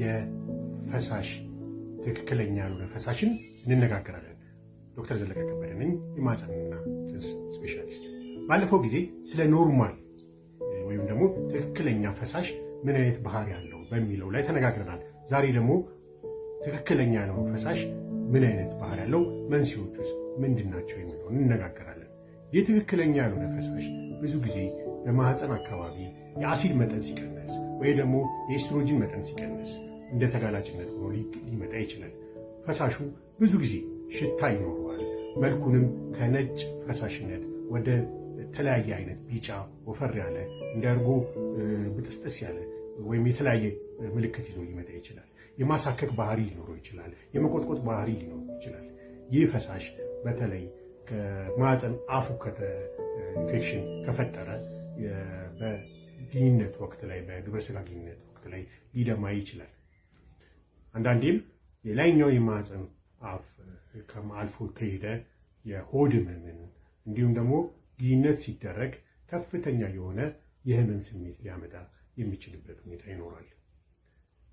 የፈሳሽ ትክክለኛ ያልሆነ ፈሳሽን እንነጋገራለን። ዶክተር ዘለቀ ከበደ ነኝ፣ የማህፀንና ጽንስ ስፔሻሊስት። ባለፈው ጊዜ ስለ ኖርማል ወይም ደግሞ ትክክለኛ ፈሳሽ ምን አይነት ባህሪ ያለው በሚለው ላይ ተነጋግረናል። ዛሬ ደግሞ ትክክለኛ ያልሆነ ፈሳሽ ምን አይነት ባህሪ ያለው፣ መንስኤዎቹስ ምንድን ናቸው የሚለውን እንነጋገራለን። ይህ ትክክለኛ ያልሆነ ፈሳሽ ብዙ ጊዜ በማህፀን አካባቢ የአሲድ መጠን ሲቀንስ ወይ ደግሞ የኤስትሮጂን መጠን ሲቀንስ እንደ ተጋላጭነት ሆኖ ሊመጣ ይችላል። ፈሳሹ ብዙ ጊዜ ሽታ ይኖረዋል። መልኩንም ከነጭ ፈሳሽነት ወደ ተለያየ አይነት ቢጫ ወፈር ያለ እንደ እርጎ ብጥስጥስ ያለ ወይም የተለያየ ምልክት ይዞ ሊመጣ ይችላል። የማሳከክ ባህሪ ሊኖረው ይችላል። የመቆጥቆጥ ባህሪ ሊኖረው ይችላል። ይህ ፈሳሽ በተለይ ከማህፀን አፉ ኢንፌክሽን ከፈጠረ በግንኙነት ወቅት ላይ በግብረ ስጋ ግንኙነት ወቅት ላይ ሊደማ ይችላል። አንዳንዴም የላይኛው የማህፀን አፍ አልፎ ከሄደ የሆድ ህመምን እንዲሁም ደግሞ ግንኙነት ሲደረግ ከፍተኛ የሆነ የህመም ስሜት ሊያመጣ የሚችልበት ሁኔታ ይኖራል።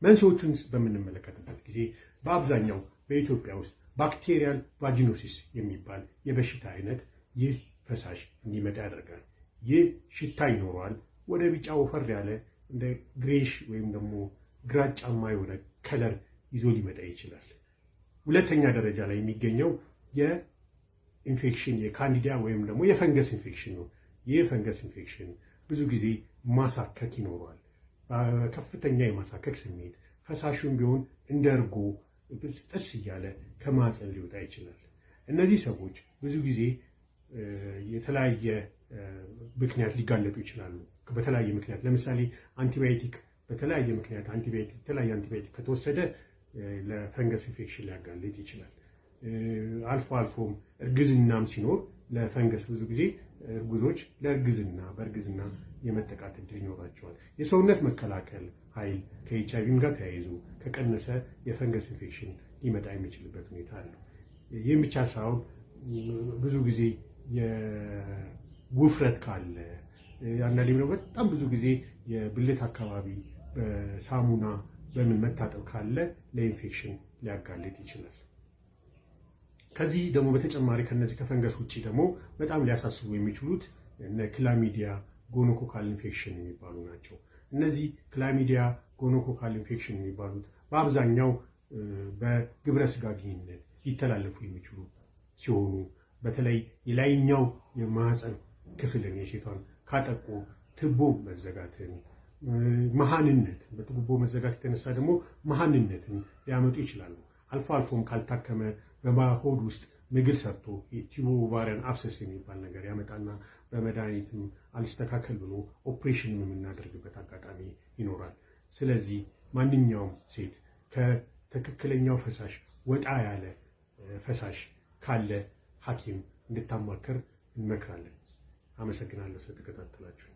መንስኤዎቹን በምንመለከትበት ጊዜ በአብዛኛው በኢትዮጵያ ውስጥ ባክቴሪያል ቫጂኖሲስ የሚባል የበሽታ አይነት ይህ ፈሳሽ እንዲመጣ ያደርጋል። ይህ ሽታ ይኖረዋል። ወደ ቢጫ ወፈር ያለ እንደ ግሬሽ ወይም ደግሞ ግራጫማ የሆነ ከለር ይዞ ሊመጣ ይችላል። ሁለተኛ ደረጃ ላይ የሚገኘው የኢንፌክሽን የካንዲዳ ወይም ደግሞ የፈንገስ ኢንፌክሽን ነው። ይህ የፈንገስ ኢንፌክሽን ብዙ ጊዜ ማሳከክ ይኖረዋል። ከፍተኛ የማሳከክ ስሜት፣ ፈሳሹም ቢሆን እንደ እርጎ ጥስ እያለ ከማህፀን ሊወጣ ይችላል። እነዚህ ሰዎች ብዙ ጊዜ የተለያየ ምክንያት ሊጋለጡ ይችላሉ። በተለያየ ምክንያት ለምሳሌ አንቲባዮቲክ በተለያየ ምክንያት የተለያየ አንቲባዮቲክ ከተወሰደ ለፈንገስ ኢንፌክሽን ሊያጋልጥ ይችላል። አልፎ አልፎም እርግዝናም ሲኖር ለፈንገስ ብዙ ጊዜ እርጉዞች በእርግዝና የመጠቃት እድል ይኖራቸዋል። የሰውነት መከላከል ኃይል ከኤችአይቪም ጋር ተያይዞ ከቀነሰ የፈንገስ ኢንፌክሽን ሊመጣ የሚችልበት ሁኔታ አለው። ይህም ብቻ ሳይሆን ብዙ ጊዜ የውፍረት ካለ አንዳንዴም ደግሞ በጣም ብዙ ጊዜ የብልት አካባቢ በሳሙና በምን መታጠብ ካለ ለኢንፌክሽን ሊያጋልጥ ይችላል። ከዚህ ደግሞ በተጨማሪ ከነዚህ ከፈንገስ ውጭ ደግሞ በጣም ሊያሳስቡ የሚችሉት እነ ክላሚዲያ ጎኖኮካል ኢንፌክሽን የሚባሉ ናቸው። እነዚህ ክላሚዲያ ጎኖኮካል ኢንፌክሽን የሚባሉት በአብዛኛው በግብረ ስጋ ግንኙነት ሊተላለፉ የሚችሉ ሲሆኑ በተለይ የላይኛው የማህፀን ክፍልን የሴቷን ካጠቁ ትቦ መዘጋትን፣ መሃንነት በትቦ መዘጋት የተነሳ ደግሞ መሃንነትን ሊያመጡ ይችላሉ። አልፎ አልፎም ካልታከመ በሆድ ውስጥ ምግል ሰርቶ የቲቦ ኦቫሪያን አብሰስ የሚባል ነገር ያመጣና በመድኃኒትም አልስተካከል ብሎ ኦፕሬሽንም የምናደርግበት አጋጣሚ ይኖራል። ስለዚህ ማንኛውም ሴት ከትክክለኛው ፈሳሽ ወጣ ያለ ፈሳሽ ካለ ሐኪም እንድታማከር እንመክራለን። አመሰግናለሁ ስለተከታተላችሁ።